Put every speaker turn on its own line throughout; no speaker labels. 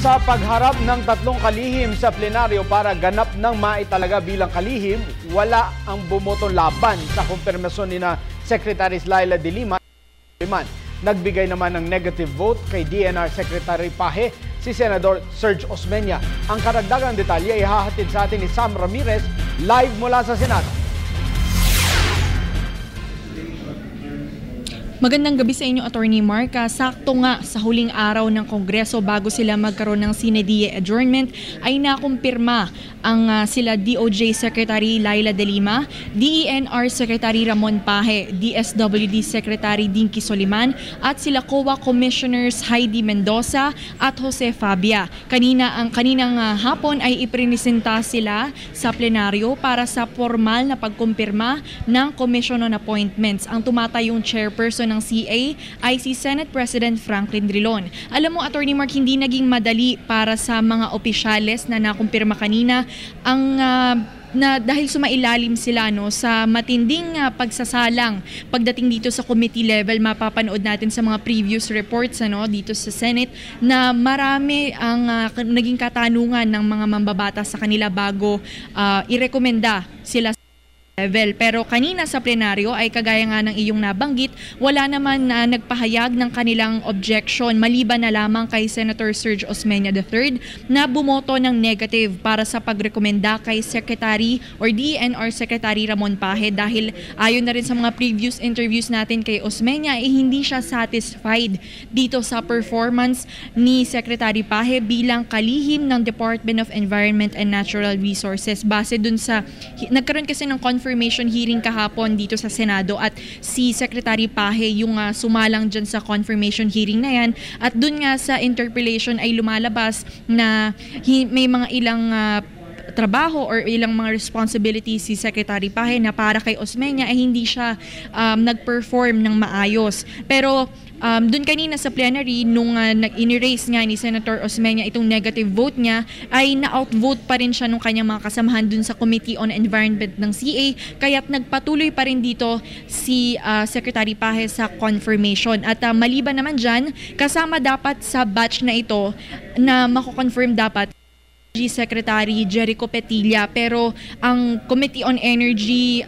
Sa pagharap ng tatlong kalihim sa plenaryo para ganap ng maitalaga bilang kalihim, wala ang bumotong laban sa kumpirmasyon ni na Secretaries Laila de Lima. Nagbigay naman ng negative vote kay DNR Secretary Paje si Senador Serge Osmeña. Ang karagdagang detalye ay hahatid sa atin ni Sam Ramirez live mula sa Senado.
Magandang gabi sa inyo, Attorney Mark. Sakto nga sa huling araw ng Kongreso bago sila magkaroon ng sine die adjournment ay nakumpirma ang sila DOJ Secretary Laila de Lima, DENR Secretary Ramon Paje, DSWD Secretary Dinky Soliman at sila COA Commissioners Heidi Mendoza at Jose Fabia. Kaninang hapon ay iprinisenta sila sa plenaryo para sa formal na pagkumpirma ng Commission on Appointments. Ang tumatayong chairperson ng CA ay si Senate President Franklin Drilon. Alam mo, Attorney Mark, hindi naging madali para sa mga opisyales na nakumpirma kanina ang na dahil sumailalim sila sa matinding pagsasalang pagdating dito sa committee level. Mapapanood natin sa mga previous reports dito sa Senate na marami ang naging katanungan ng mga mambabatas sa kanila bago irekomenda sila level. Pero kanina sa plenaryo ay kagaya nga ng iyong nabanggit, wala naman na nagpahayag ng kanilang objection maliban na lamang kay Senator Serge Osmeña III na bumoto ng negative para sa pagrekomenda kay Secretary or DNR Secretary Ramon Paje dahil ayon na rin sa mga previous interviews natin kay Osmeña hindi siya satisfied dito sa performance ni Secretary Paje bilang kalihim ng Department of Environment and Natural Resources. Base dun sa nagkaroon kasi ng confirmation hearing kahapon dito sa Senado at si Secretary Paje yung sumalang dyan sa confirmation hearing na yan at dun nga sa interpellation ay lumalabas na may mga ilang trabaho or ilang mga responsibilities si Secretary Paje na para kay Osmeña ay hindi siya nag-perform ng maayos. Pero doon kanina sa plenary, nung in-erase nga ni Senator Osmeña itong negative vote niya, ay na-outvote pa rin siya nung kanyang mga kasamahan doon sa Committee on Environment ng CA, kaya't nagpatuloy pa rin dito si Secretary Paje sa confirmation. At maliban naman dyan, kasama dapat sa batch na ito na mako-confirm dapat Secretary Jericho Petilla, pero ang Committee on Energy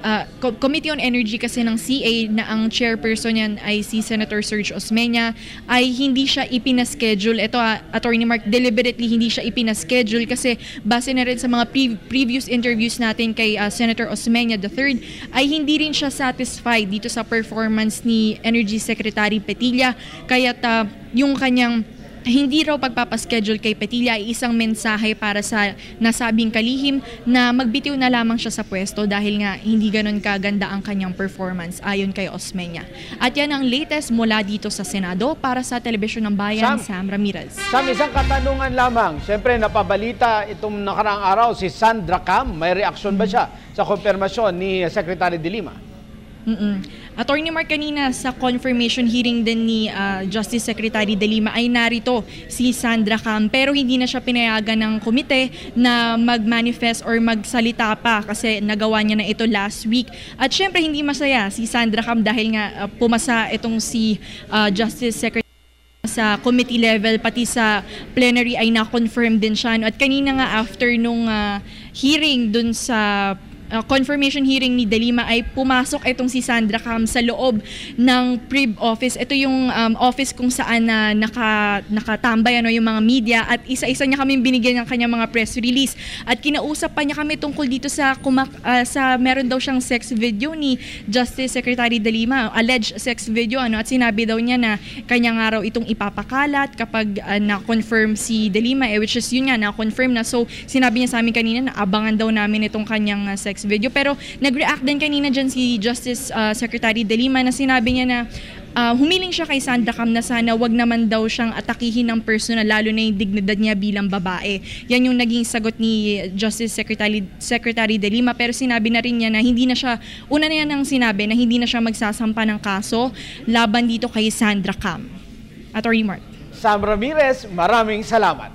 kasi ng CA na ang chairperson yan ay si Senator Serge Osmeña ay hindi siya ipinaschedule. Ito Attorney Mark, deliberately hindi siya ipinaschedule kasi base na rin sa mga previous interviews natin kay Senator Osmeña III ay hindi rin siya satisfied dito sa performance ni Energy Secretary Petilla, kaya't yung kanyang hindi raw pagpapaschedule kay Petilla ay isang mensahe para sa nasabing kalihim na magbitiw na lamang siya sa pwesto dahil nga hindi ganun kaganda ang kanyang performance ayon kay Osmeña. At yan ang latest mula dito sa Senado. Para sa Telebisyon ng Bayan, Sam Ramirez.
Sam, isang katanungan lamang. Siyempre, napabalita itong nakaraang araw si Sandra Cam. May reaksyon ba siya sa konfirmasyon ni Secretary de Lima?
Attorney Mark, kanina sa confirmation hearing din ni Justice Secretary de Lima ay narito si Sandra Cam, pero hindi na siya pinayagan ng komite na mag-manifest or magsalita pa kasi nagawa niya na ito last week. At syempre hindi masaya si Sandra Cam dahil nga pumasa itong si Justice Secretary sa committee level, pati sa plenary ay na-confirm din siya. At kanina nga after nung hearing dun sa confirmation hearing ni De Lima ay pumasok itong si Sandra Cam sa loob ng PRIB office. Ito yung office kung saan nakatambay yung mga media at isa-isa niya kami binigyan ng kanyang mga press release. At kinausap pa niya kami tungkol dito sa meron daw siyang sex video ni Justice Secretary De Lima, alleged sex video at sinabi daw niya na kanya nga raw itong ipapakalat kapag na-confirm si De Lima which is yun nga na-confirm na. So sinabi niya sa amin kanina na abangan daw namin itong kanyang sex video. Pero nag-react din kanina dyan si Justice Secretary De Lima na sinabi niya na humiling siya kay Sandra Cam na sana wag naman daw siyang atakihin ng personal, lalo na yung dignidad niya bilang babae. Yan yung naging sagot ni Justice Secretary De Lima, pero sinabi na rin niya na hindi na siya, una na yan ang sinabi na hindi na siya magsasampa ng kaso laban dito kay Sandra Cam. Attorney Mark.
Sam Ramirez, maraming salamat.